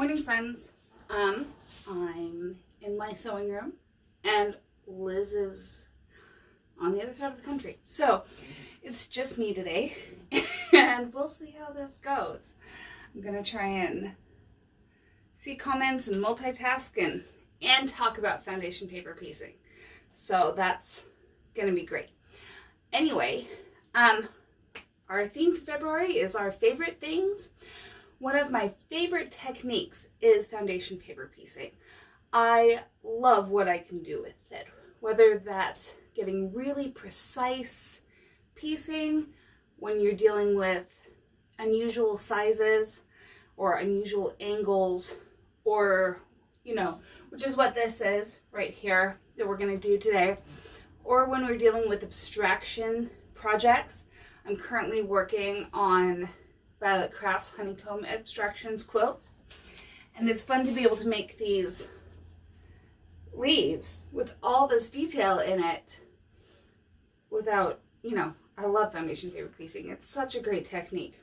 Morning, friends. I'm in my sewing room and Liz is on the other side of the country. So it's just me today and we'll see how this goes. I'm gonna try and see comments and multitask and talk about foundation paper piecing. So that's gonna be great. Anyway, our theme for February is our favorite things. One of my favorite techniques is foundation paper piecing. I love what I can do with it, whether that's getting really precise piecing when you're dealing with unusual sizes or unusual angles, or, you know, which is what this is right here that we're going to do today, or when we're dealing with abstraction projects. I'm currently working on Violet Crafts Honeycomb Abstractions quilt, and it's fun to be able to make these leaves with all this detail in it without, you know, I love foundation paper piecing. It's such a great technique.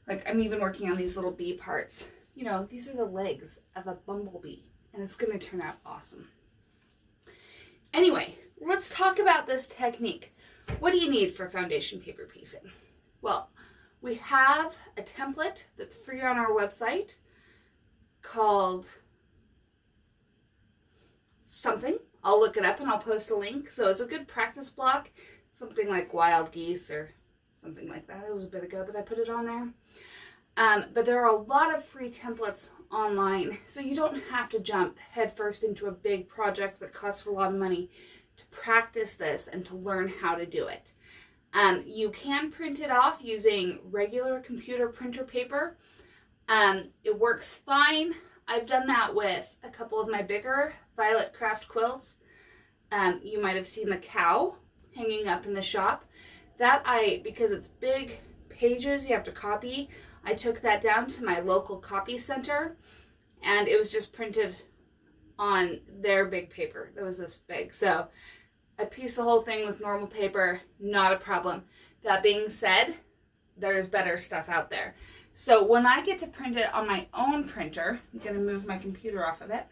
Like, I'm even working on these little bee parts. You know, these are the legs of a bumblebee, and it's going to turn out awesome. Anyway, let's talk about this technique. What do you need for foundation paper piecing? Well, we have a template that's free on our website called something. I'll look it up and I'll post a link. So it's a good practice block, something like wild geese or something like that. It was a bit ago that I put it on there. But there are a lot of free templates online, so you don't have to jump headfirst into a big project that costs a lot of money to practice this and to learn how to do it. You can print it off using regular computer printer paper. It works fine. I've done that with a couple of my bigger Violet Craft quilts. You might have seen the cow hanging up in the shop. Because it's big pages you have to copy, I took that down to my local copy center, and it was just printed on their big paper that was this big. So I pieced the whole thing with normal paper, not a problem. That being said, there's better stuff out there. So when I get to print it on my own printer, I'm going to move my computer off of it.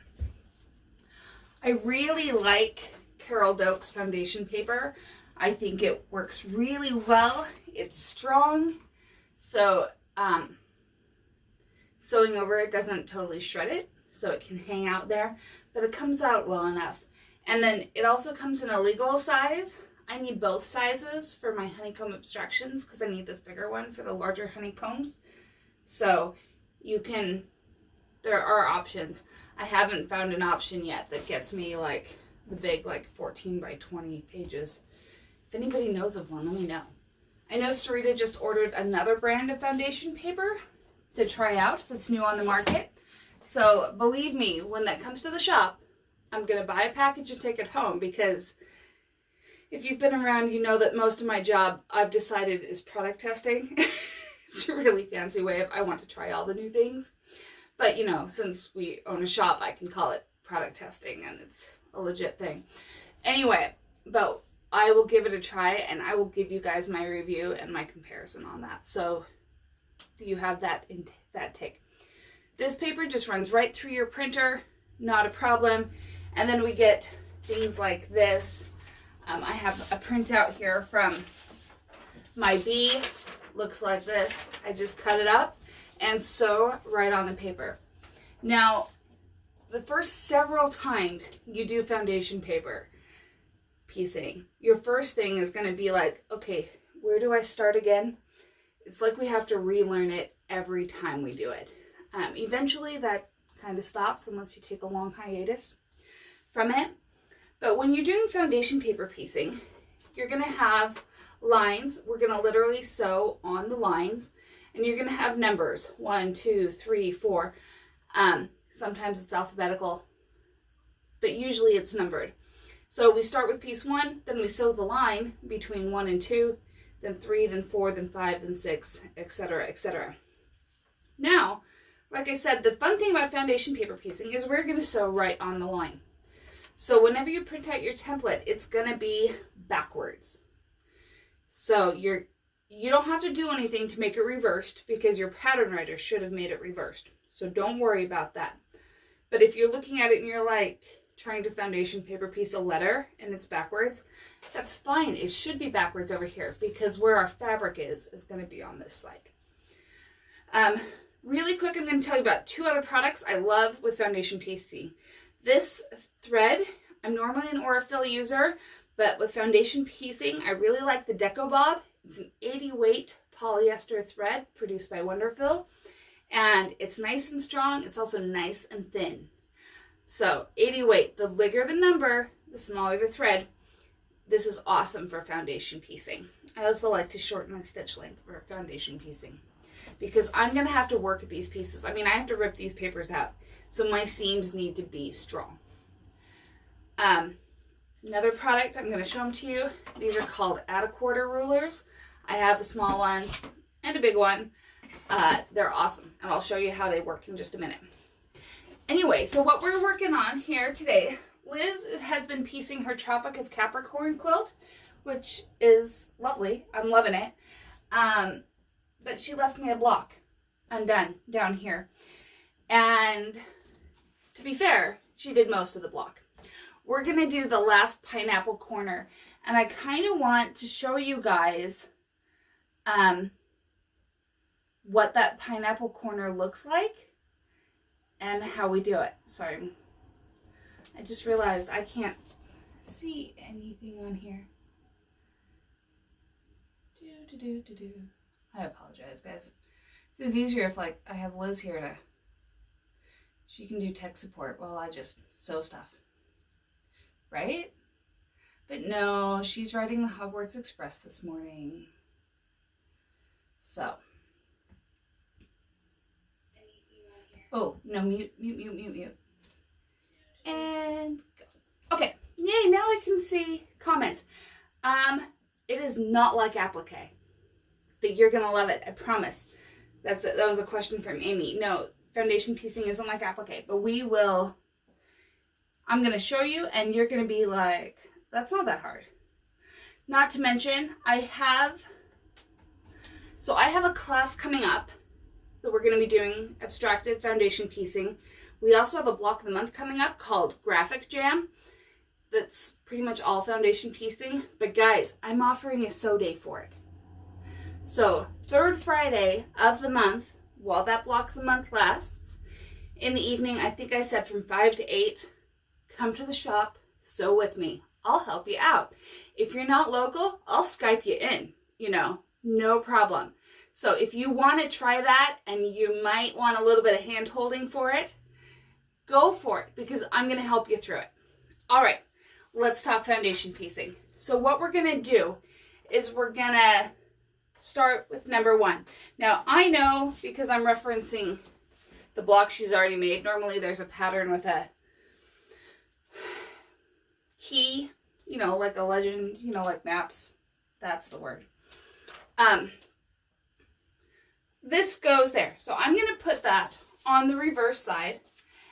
I really like Carol Doak's foundation paper. I think it works really well. It's strong, so sewing over it doesn't totally shred it, so it can hang out there, but it comes out well enough. And then it also comes in a legal size. I need both sizes for my honeycomb abstractions because I need this bigger one for the larger honeycombs. So there are options. I haven't found an option yet that gets me like the big, like 14 by 20 pages. If anybody knows of one, let me know. I know Sarita just ordered another brand of foundation paper to try out that's new on the market. So believe me, when that comes to the shop, I'm going to buy a package and take it home, because if you've been around, you know that most of my job, I've decided, is product testing. It's a really fancy way of I want to try all the new things. But, you know, since we own a shop, I can call it product testing, and it's a legit thing. Anyway, but I will give it a try, and I will give you guys my review and my comparison on that. So you have that take. This paper just runs right through your printer, not a problem. And then we get things like this. I have a printout here from my bee. Looks like this. I just cut it up and sew right on the paper. Now, the first several times you do foundation paper piecing, your first thing is going to be like, okay, where do I start again? It's like we have to relearn it every time we do it. Eventually that kind of stops unless you take a long hiatus from it. But when you're doing foundation paper piecing, you're going to have lines. We're going to literally sew on the lines, and you're going to have numbers 1, 2, 3, 4. Sometimes it's alphabetical, but usually it's numbered. So we start with piece 1, then we sew the line between 1 and 2, then 3, then 4, then 5, then 6, etc., etc. Now, like I said, the fun thing about foundation paper piecing is we're going to sew right on the line. So whenever you print out your template, it's going to be backwards. So you're You don't have to do anything to make it reversed because your pattern writer should have made it reversed. So don't worry about that. But if you're looking at it and you're like trying to foundation paper piece a letter and it's backwards, that's fine. It should be backwards over here because where our fabric is going to be on this side. Really quick, I'm going to tell you about 2 other products I love with foundation piecing. This thread, I'm normally an Aurifil user, but with foundation piecing, I really like the Deco Bob. It's an 80 weight polyester thread produced by Wonderfil, and it's nice and strong. It's also nice and thin. So 80 weight, the bigger the number, the smaller the thread. This is awesome for foundation piecing. I also like to shorten my stitch length for foundation piecing because I'm going to have to work at these pieces. I mean, I have to rip these papers out, so my seams need to be strong. Another product, I'm going to show them to you. These are called Add a Quarter rulers. I have a small one and a big one. They're awesome, and I'll show you how they work in just a minute. Anyway, so what we're working on here today, Liz has been piecing her Tropic of Capricorn quilt, which is lovely. I'm loving it. But she left me a block undone down here. And to be fair, she did most of the block. We're going to do the last pineapple corner. And I kind of want to show you guys what that pineapple corner looks like and how we do it. Sorry, I just realized I can't see anything on here. I apologize, guys. This is easier if like I have Liz here to, she can do tech support while I just sew stuff, right? But no, she's writing the Hogwarts Express this morning. So, oh, no, mute. And go. Okay, yay, now I can see comments. It is not like applique, but you're gonna love it, I promise. That was a question from Amy. No, foundation piecing isn't like applique, but I'm gonna show you and you're gonna be like, that's not that hard. Not to mention, I have a class coming up that we're going to be doing abstracted foundation piecing. We also have a block of the month coming up called Graphic Jam. That's pretty much all foundation piecing. But guys, I'm offering a sew day for it. So 3rd Friday of the month, while that block of the month lasts, in the evening, I think I said from 5 to 8, come to the shop, sew with me. I'll help you out. If you're not local, I'll Skype you in, no problem. So if you want to try that and you might want a little bit of hand holding for it, go for it because I'm going to help you through it. All right, let's talk foundation piecing. So what we're going to do is we're going to start with number 1. Now I know because I'm referencing the block she's already made. Normally there's a pattern with a key, like a legend, like maps. That's the word. This goes there. So I'm going to put that on the reverse side.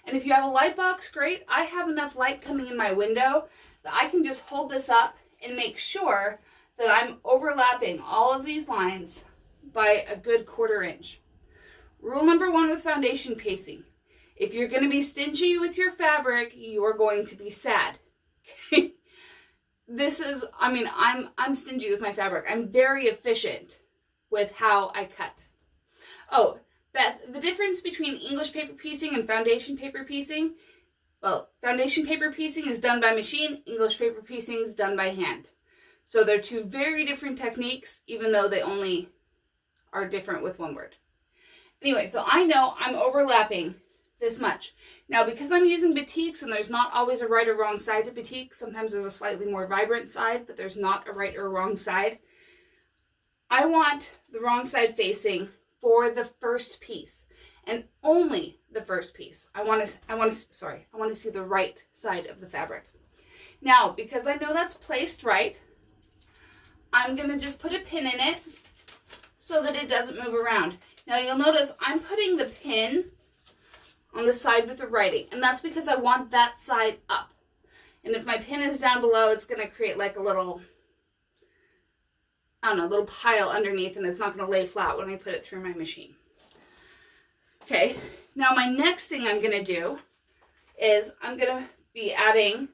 And if you have a light box, great. I have enough light coming in my window that I can just hold this up and make sure that I'm overlapping all of these lines by a good 1/4 inch. Rule number 1 with foundation piecing. If you're going to be stingy with your fabric, you are going to be sad. I'm stingy with my fabric. I'm very efficient with how I cut. Oh, Beth, the difference between English paper piecing and foundation paper piecing, well, foundation paper piecing is done by machine, English paper piecing is done by hand. So they're 2 very different techniques, even though they only are different with one word. Anyway, so I know I'm overlapping this much. Now, because I'm using batiks and there's not always a right or wrong side to batik, sometimes there's a slightly more vibrant side, but there's not a right or wrong side. I want the wrong side facing for the first piece and only the first piece. I want to see the right side of the fabric. Now, because I know that's placed right, I'm going to just put a pin in it so that it doesn't move around. Now you'll notice I'm putting the pin on the side with the writing, and that's because I want that side up. And if my pin is down below, it's going to create like a little I don't know, little pile underneath, and it's not going to lay flat when I put it through my machine. Okay, now my next thing I'm going to do is I'm going to be adding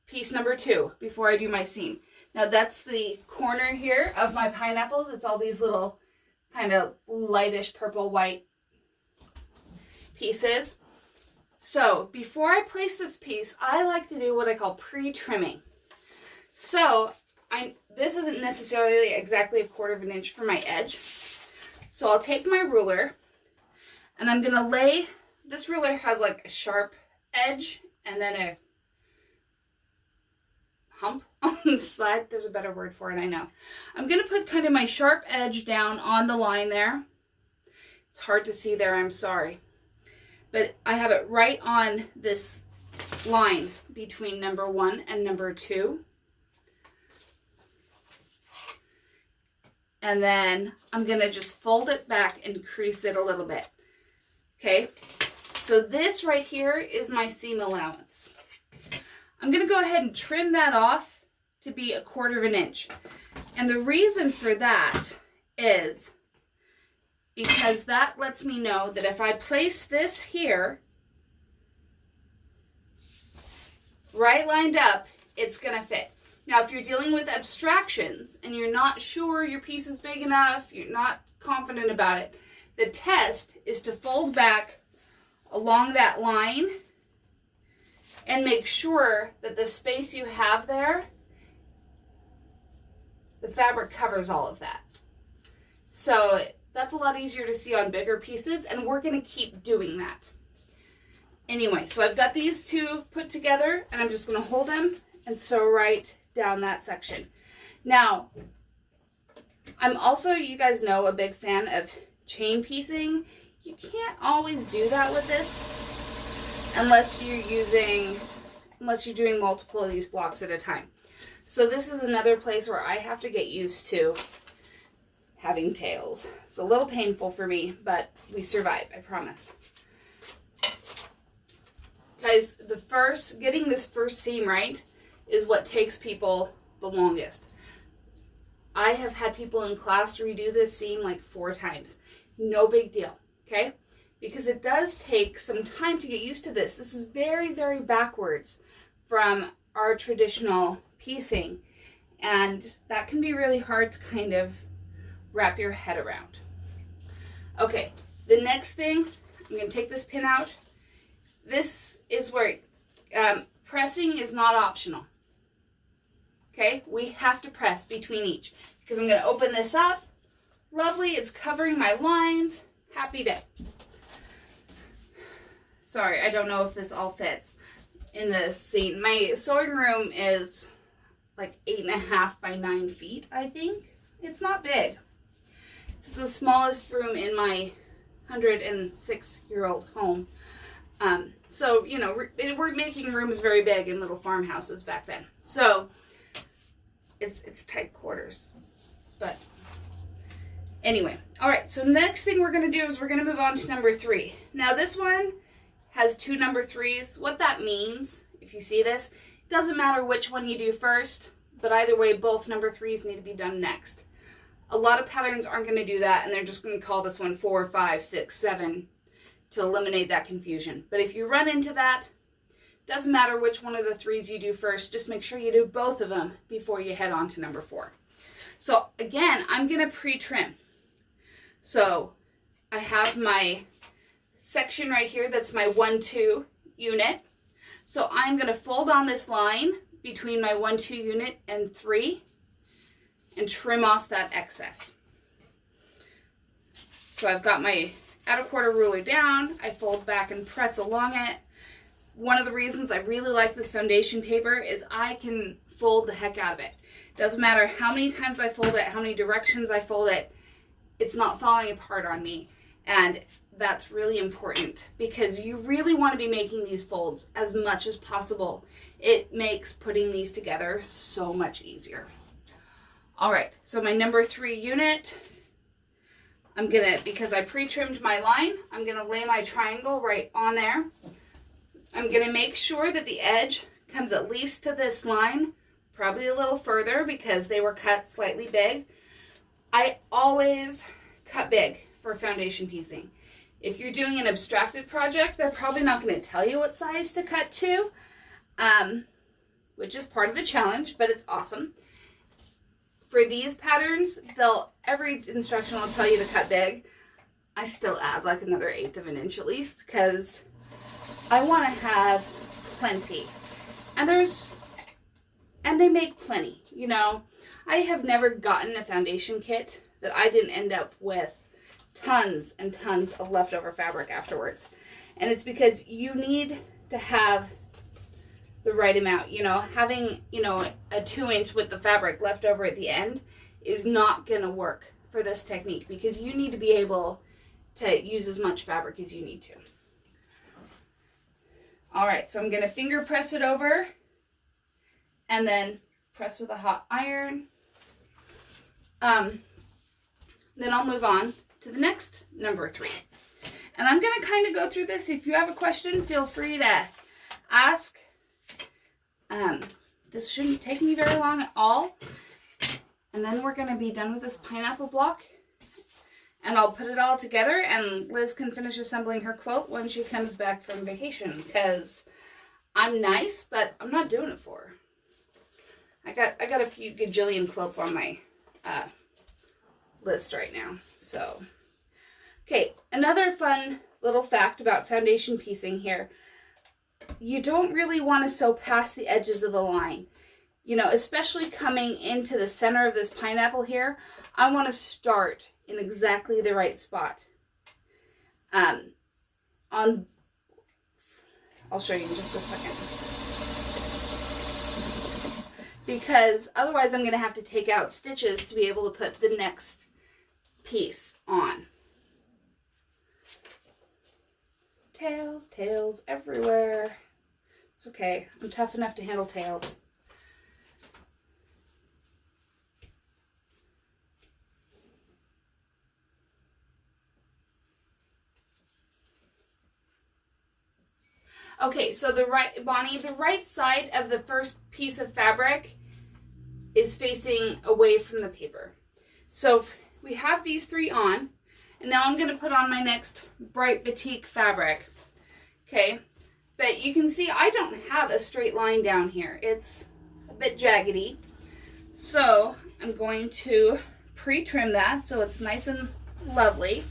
piece number 2 before I do my seam. Now that's the corner here of my pineapples. It's all these little kind of lightish purple white pieces. So before I place this piece, I like to do what I call pre-trimming. So this isn't necessarily exactly 1/4 inch for my edge. So I'll take my ruler and I'm going to lay, this ruler has like a sharp edge and then a hump on the side. There's a better word for it, I know. I'm going to put kind of my sharp edge down on the line there. It's hard to see there, I'm sorry. But I have it right on this line between number 1 and number 2. And then I'm going to just fold it back and crease it a little bit. Okay, so this right here is my seam allowance. I'm going to go ahead and trim that off to be 1/4 inch. And the reason for that is because that lets me know that if I place this here, right lined up, it's going to fit. Now, if you're dealing with abstractions and you're not sure your piece is big enough, you're not confident about it, the test is to fold back along that line and make sure that the space you have there, the fabric covers all of that. So that's a lot easier to see on bigger pieces, and we're going to keep doing that. Anyway, so I've got these two put together, and I'm just going to hold them and sew right down that section. Now, I'm also, you guys know, a big fan of chain piecing. You can't always do that with this unless you're doing multiple of these blocks at a time. So this is another place where I have to get used to having tails. It's a little painful for me, but we survive, I promise. Guys, getting this first seam right is what takes people the longest. I have had people in class redo this seam like 4 times. No big deal, okay? Because it does take some time to get used to this. This is very, very backwards from our traditional piecing, and that can be really hard to kind of wrap your head around. Okay, the next thing, I'm going to take this pin out. This is where pressing is not optional. Okay, we have to press between each, because I'm going to open this up. Lovely, it's covering my lines. Happy day. Sorry, I don't know if this all fits in this scene. My sewing room is like 8.5 by 9 feet, I think. It's not big. It's the smallest room in my 106-year-old home. So, you know, we're making rooms very big in little farmhouses back then. So, it's tight quarters. But, anyway. Alright, so next thing we're going to do is we're going to move on to number 3. Now, this one has 2 number 3s. What that means, if you see this, it doesn't matter which one you do first, but either way, both number 3s need to be done next. A lot of patterns aren't going to do that, and they're just going to call this one 4, 5, 6, 7 to eliminate that confusion. But if you run into that, doesn't matter which one of the 3s you do first, just make sure you do both of them before you head on to number 4. So again, I'm going to pre-trim. So I have my section right here that's my 1-2 unit. So I'm going to fold on this line between my 1-2 unit and 3 and trim off that excess. So I've got my outer quarter ruler down, I fold back and press along it. One of the reasons I really like this foundation paper is I can fold the heck out of it. Doesn't matter how many times I fold it, how many directions I fold it, it's not falling apart on me. And that's really important because you really want to be making these folds as much as possible. It makes putting these together so much easier. All right, so my number 3 unit, I'm gonna, because I pre-trimmed my line, I'm gonna lay my triangle right on there. I'm gonna make sure that the edge comes at least to this line, probably a little further because they were cut slightly big. I always cut big for foundation piecing. If you're doing an abstracted project, they're probably not going to tell you what size to cut to, which is part of the challenge, but it's awesome. For these patterns, every instruction will tell you to cut big. I still add like another 1/8 of an inch at least, because I want to have plenty. And they make plenty, you know. I have never gotten a foundation kit that I didn't end up with tons and tons of leftover fabric afterwards. And it's because you need to have the right amount. You know, having, you know, a 2-inch with the fabric left over at the end is not going to work for this technique, because you need to be able to use as much fabric as you need to. All right, so I'm going to finger press it over and then press with a hot iron. Then I'll move on to the next number 3. And I'm going to kind of go through this. If you have a question, feel free to ask. This shouldn't take me very long at all. And then we're going to be done with this pineapple block. And I'll put it all together, and Liz can finish assembling her quilt when she comes back from vacation, because I'm nice, but I'm not doing it for her. I got a few gajillion quilts on my list right now. So, okay, another fun little fact about foundation piecing here. You don't really want to sew past the edges of the line. You know, especially coming into the center of this pineapple here, I want to start in exactly the right spot. I'll show you in just a second. Because otherwise I'm going to have to take out stitches to be able to put the next piece on. Tails everywhere. It's okay. I'm tough enough to handle tails. Okay, so the right side of the first piece of fabric is facing away from the paper. So we have these 3 on, and now I'm going to put on my next bright batik fabric. Okay, but you can see I don't have a straight line down here. It's a bit jaggedy. So I'm going to pre-trim that so it's nice and lovely.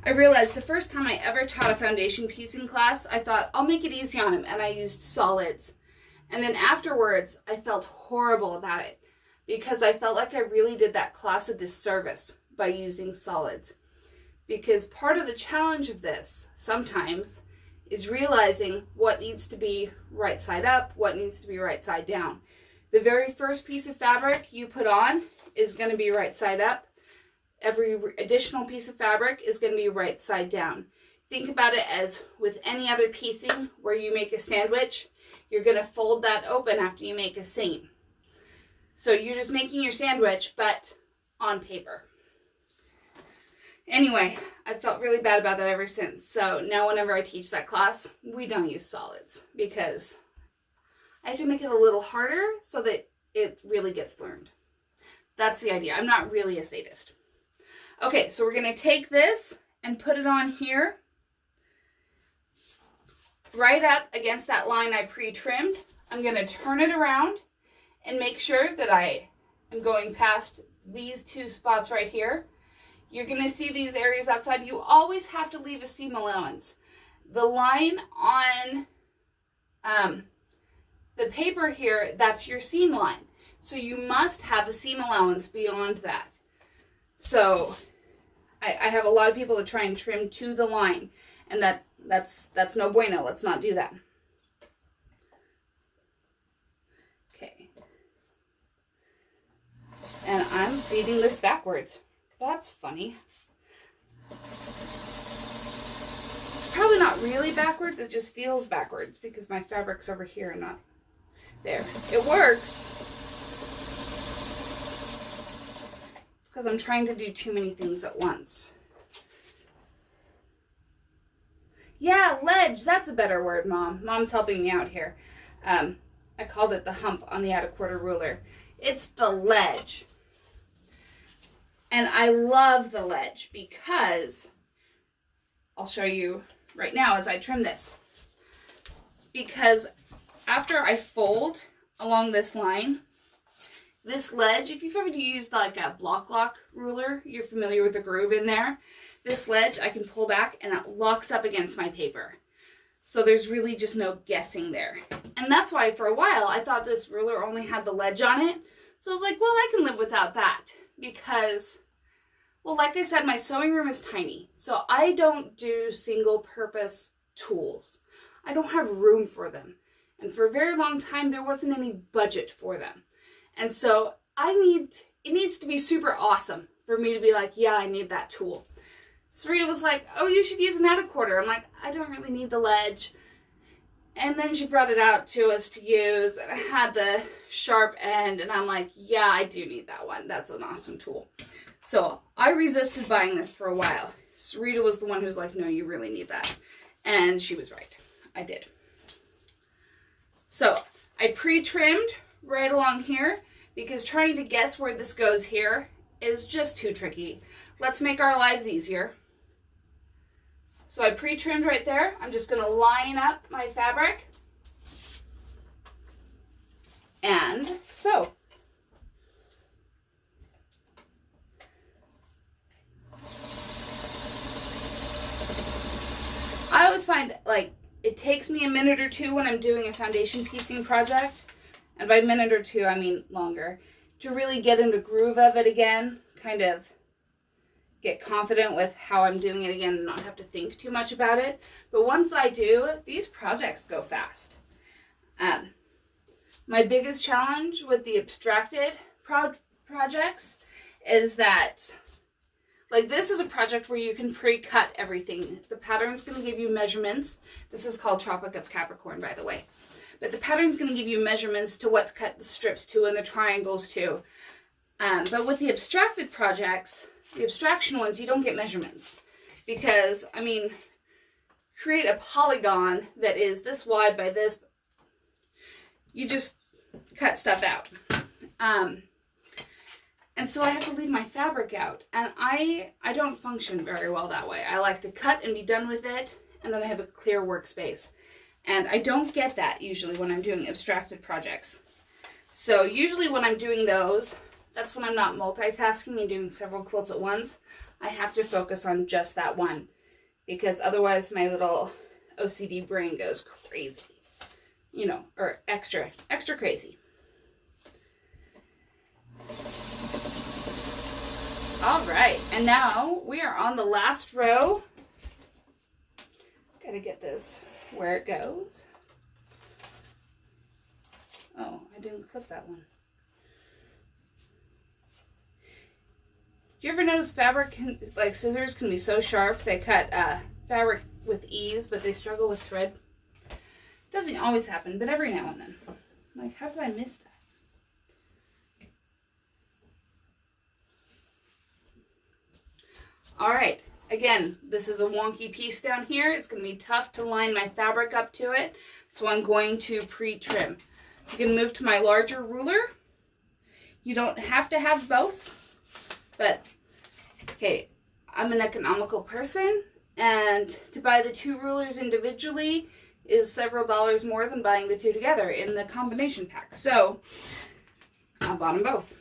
I realized the first time I ever taught a foundation piecing class, I thought, I'll make it easy on him, and I used solids. And then afterwards, I felt horrible about it, because I felt like I really did that class a disservice by using solids. Because part of the challenge of this, sometimes, is realizing what needs to be right side up, what needs to be right side down. The very first piece of fabric you put on is going to be right side up. Every additional piece of fabric is going to be right side down. Think about it as with any other piecing where you make a sandwich, you're going to fold that open after you make a seam. So you're just making your sandwich, but on paper. Anyway, I felt really bad about that ever since. So now whenever I teach that class, we don't use solids, because I have to make it a little harder so that it really gets learned. That's the idea. I'm not really a sadist. Okay, so we're going to take this and put it on here, right up against that line I pre-trimmed. I'm going to turn it around and make sure that I am going past these 2 spots right here. You're going to see these areas outside. You always have to leave a seam allowance. The line on the paper here, that's your seam line. So you must have a seam allowance beyond that. So I have a lot of people that try and trim to the line, and that's no bueno. Let's not do that. Okay. And I'm feeding this backwards. That's funny. It's probably not really backwards. It just feels backwards because my fabric's over here and not there. It works. Because I'm trying to do too many things at once. Yeah, ledge. That's a better word, Mom. Mom's helping me out here. I called it the hump on the 1/4 ruler. It's the ledge. And I love the ledge because, I'll show you right now as I trim this. Because after I fold along this line, this ledge, if you've ever used like a block lock ruler, you're familiar with the groove in there. This ledge I can pull back and it locks up against my paper. So there's really just no guessing there. And that's why for a while I thought this ruler only had the ledge on it. So I was like, well, I can live without that because, well, like I said, my sewing room is tiny. So I don't do single purpose tools. I don't have room for them. And for a very long time, there wasn't any budget for them. And so it needs to be super awesome for me to be like, yeah, I need that tool. Sarita was like, oh, you should use an quarter. I'm like, I don't really need the ledge. And then she brought it out to us to use, and I had the sharp end, and I'm like, yeah, I do need that one. That's an awesome tool. So I resisted buying this for a while. Sarita was the one who was like, no, you really need that. And she was right. I did. So I pre-trimmed right along here because trying to guess where this goes here is just too tricky. Let's make our lives easier. So I pre-trimmed right there. I'm just going to line up my fabric and sew. I always find like it takes me a minute or two when I'm doing a foundation piecing project, and by minute or two I mean longer, to really get in the groove of it again, kind of get confident with how I'm doing it again and not have to think too much about it. But once I do, these projects go fast. My biggest challenge with the abstracted projects is that, like, this is a project where you can pre-cut everything. The pattern's going to give you measurements. This is called Tropic of Capricorn, by the way. But the pattern's going to give you measurements to what to cut the strips to and the triangles to. But with the abstracted projects, the abstraction ones, you don't get measurements. Because, I mean, create a polygon that is this wide by this. You just cut stuff out. And so I have to leave my fabric out. And I don't function very well that way. I like to cut and be done with it, and then I have a clear workspace. And I don't get that usually when I'm doing abstracted projects. So usually when I'm doing those, that's when I'm not multitasking and doing several quilts at once. I have to focus on just that one, because otherwise my little OCD brain goes crazy, you know, or extra crazy. All right, and now we are on the last row. Gotta get this where it goes. Oh, I didn't clip that one. Do you ever notice fabric, like scissors can be so sharp, they cut fabric with ease, but they struggle with thread? It doesn't always happen, but every now and then. I'm like, how did I miss that? All right, again, this is a wonky piece down here. It's going to be tough to line my fabric up to it, so I'm going to pre-trim. You can move to my larger ruler. You don't have to have both. But, okay, I'm an economical person, and to buy the two rulers individually is several dollars more than buying the two together in the combination pack. So, I bought them both.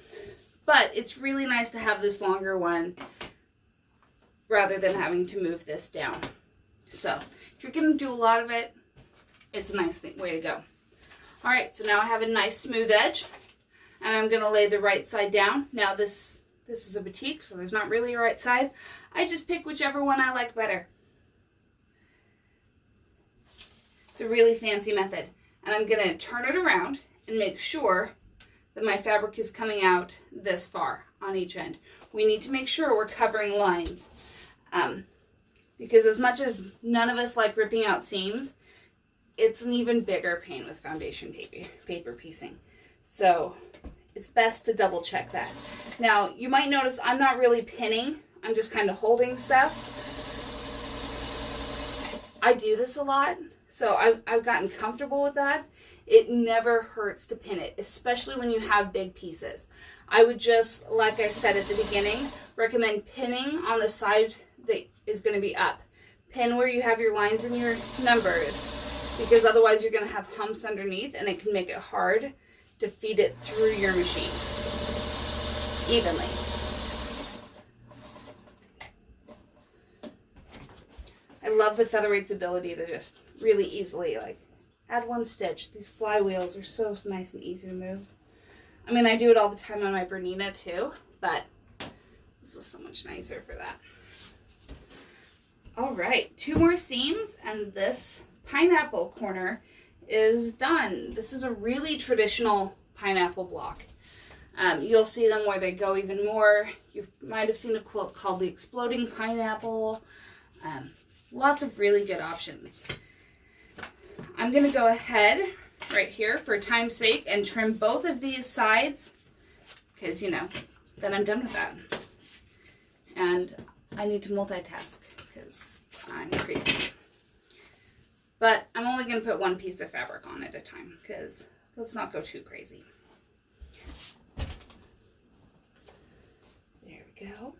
But it's really nice to have this longer one rather than having to move this down. So, if you're going to do a lot of it, it's a nice way to go. All right, so now I have a nice smooth edge, and I'm going to lay the right side down. Now, this is a batik, so there's not really a right side. I just pick whichever one I like better. It's a really fancy method. And I'm going to turn it around and make sure that my fabric is coming out this far on each end. We need to make sure we're covering lines. Because as much as none of us like ripping out seams, it's an even bigger pain with foundation paper piecing. So it's best to double check that. Now, you might notice I'm not really pinning. I'm just kind of holding stuff. I do this a lot, so I've gotten comfortable with that. It never hurts to pin it, especially when you have big pieces. I would just, like I said at the beginning, recommend pinning on the side that is going to be up. Pin where you have your lines and your numbers, because otherwise you're going to have humps underneath and it can make it hard to feed it through your machine evenly. I love the Featherweight's ability to just really easily like add one stitch. These flywheels are so nice and easy to move. I mean, I do it all the time on my Bernina too, but this is so much nicer for that. All right, 2 more seams and this pineapple corner is done. This is a really traditional pineapple block. You'll see them where they go even more. You might have seen a quilt called the Exploding Pineapple. Lots of really good options. I'm going to go ahead right here for time's sake and trim both of these sides because, you know, then I'm done with that. And I need to multitask because I'm crazy. But I'm only going to put one piece of fabric on at a time because let's not go too crazy. There we go.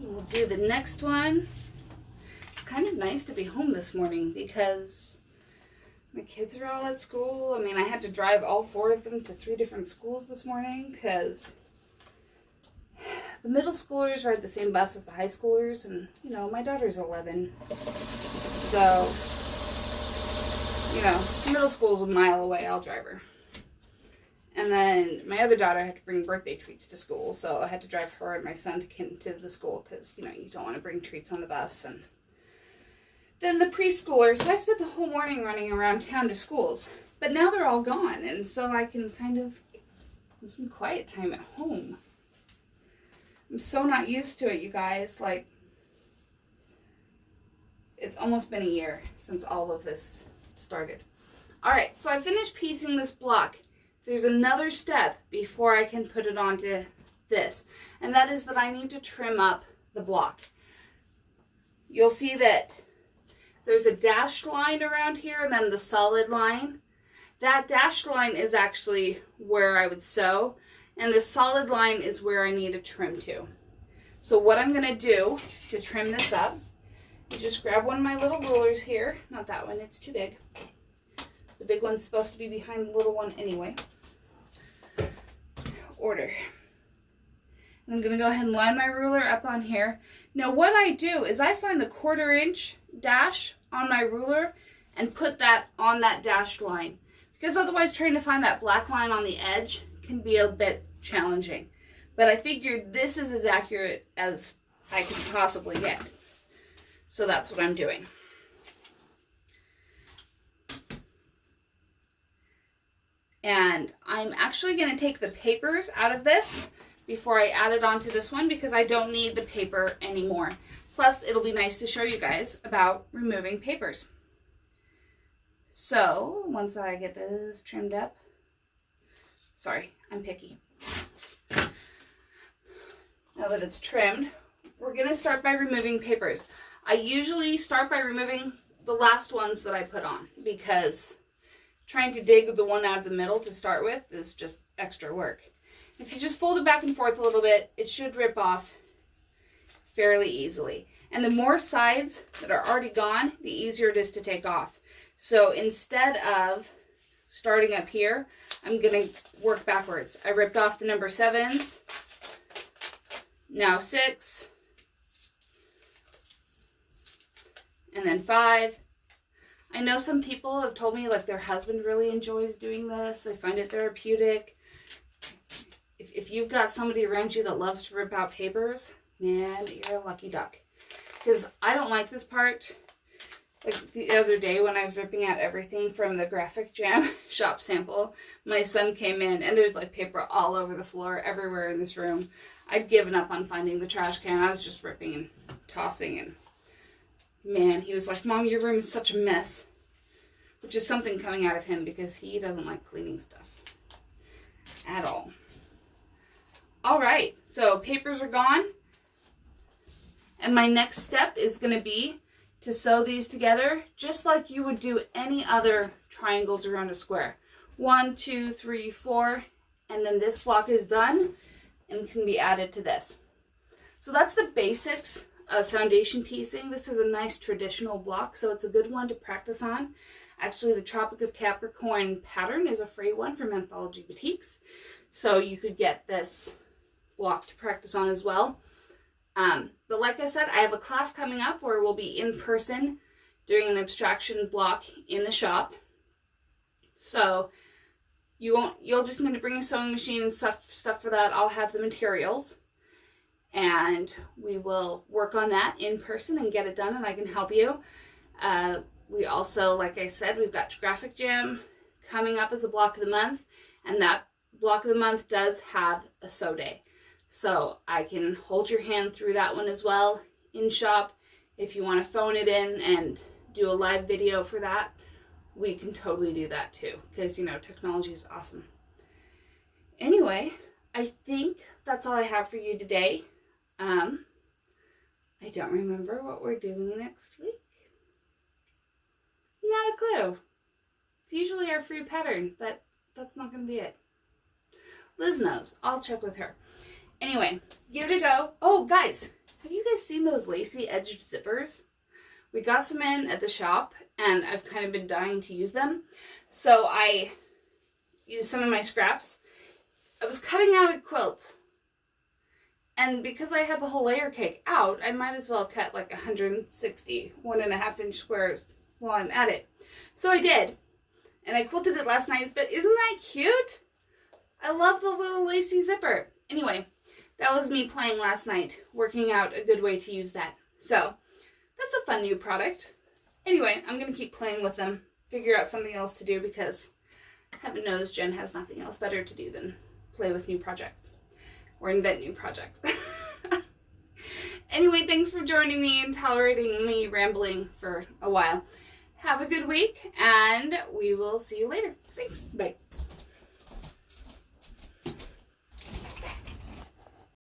We'll do the next one. It's kind of nice to be home this morning because my kids are all at school. I mean, I had to drive all 4 of them to 3 different schools this morning because the middle schoolers ride the same bus as the high schoolers, and, you know, my daughter's 11. So, you know, middle school's a mile away. I'll drive her. And then my other daughter had to bring birthday treats to school, so I had to drive her and my son to the school because, you know, you don't want to bring treats on the bus. And then the preschoolers, so I spent the whole morning running around town to schools. But now they're all gone, and so I can kind of have some quiet time at home. I'm so not used to it, you guys. Like, it's almost been a year since all of this started. All right, so I finished piecing this block. There's another step before I can put it onto this, and that is that I need to trim up the block. You'll see that there's a dashed line around here and then the solid line. That dashed line is actually where I would sew, and the solid line is where I need to trim to. So what I'm going to do to trim this up is just grab one of my little rulers here. Not that one, it's too big. The big one's supposed to be behind the little one anyway. Order. And I'm going to go ahead and line my ruler up on here. Now what I do is I find the 1/4 inch dash on my ruler and put that on that dashed line. Because otherwise trying to find that black line on the edge can be a bit challenging. But I figured this is as accurate as I can possibly get. So that's what I'm doing. And I'm actually going to take the papers out of this before I add it onto this one because I don't need the paper anymore. Plus, it'll be nice to show you guys about removing papers. So, once I get this trimmed up, sorry, I'm picky. Now that it's trimmed, we're going to start by removing papers. I usually start by removing the last ones that I put on because trying to dig the one out of the middle to start with is just extra work. If you just fold it back and forth a little bit, it should rip off fairly easily. And the more sides that are already gone, the easier it is to take off. So instead of starting up here, I'm going to work backwards. I ripped off the number 7s, now 6, and then 5. I know some people have told me like their husband really enjoys doing this. They find it therapeutic. If you've got somebody around you that loves to rip out papers, man, you're a lucky duck. Because I don't like this part. Like the other day when I was ripping out everything from the Graphic Jam shop sample, my son came in and there's like paper all over the floor, everywhere in this room. I'd given up on finding the trash can. I was just ripping and tossing, and man, he was like, "Mom, your room is such a mess. which is something coming out of him because he doesn't like cleaning stuff at all. All right, so papers are gone. And my next step is going to be to sew these together just like you would do any other triangles around a square. 1, 2, 3, 4, and then this block is done and can be added to this. So that's the basics of foundation piecing. This is a nice traditional block, so it's a good one to practice on. Actually, the Tropic of Capricorn pattern is a free one from Anthology Boutiques, so you could get this block to practice on as well. But like I said, I have a class coming up where we'll be in person doing an abstraction block in the shop. So you'll just need to bring a sewing machine and stuff for that. I'll have the materials and we will work on that in person and get it done, and I can help you. We also, like I said, we've got Graphic Jam coming up as a block of the month, and that block of the month does have a sew day. So I can hold your hand through that one as well in shop. If you want to phone it in and do a live video for that, we can totally do that too, because, you know, technology is awesome. Anyway, I think that's all I have for you today. I don't remember what we're doing next week. Not a clue. It's usually our free pattern, but that's not going to be it. Liz knows. I'll check with her. Anyway, give it a go. Oh, guys, have you guys seen those Lacy edged zippers? We got some in at the shop, and I've kind of been dying to use them. So I used some of my scraps. I was cutting out a quilt, and because I had the whole layer cake out, I might as well cut like 160 1.5-inch squares while I'm at it. So I did, and I quilted it last night, but isn't that cute? I love the little Lacy zipper. Anyway, that was me playing last night, working out a good way to use that. So that's a fun new product. Anyway, I'm going to keep playing with them, figure out something else to do, because heaven knows Jen has nothing else better to do than play with new projects or invent new projects. Anyway, thanks for joining me and tolerating me rambling for a while. Have a good week, and we will see you later. Thanks. Bye.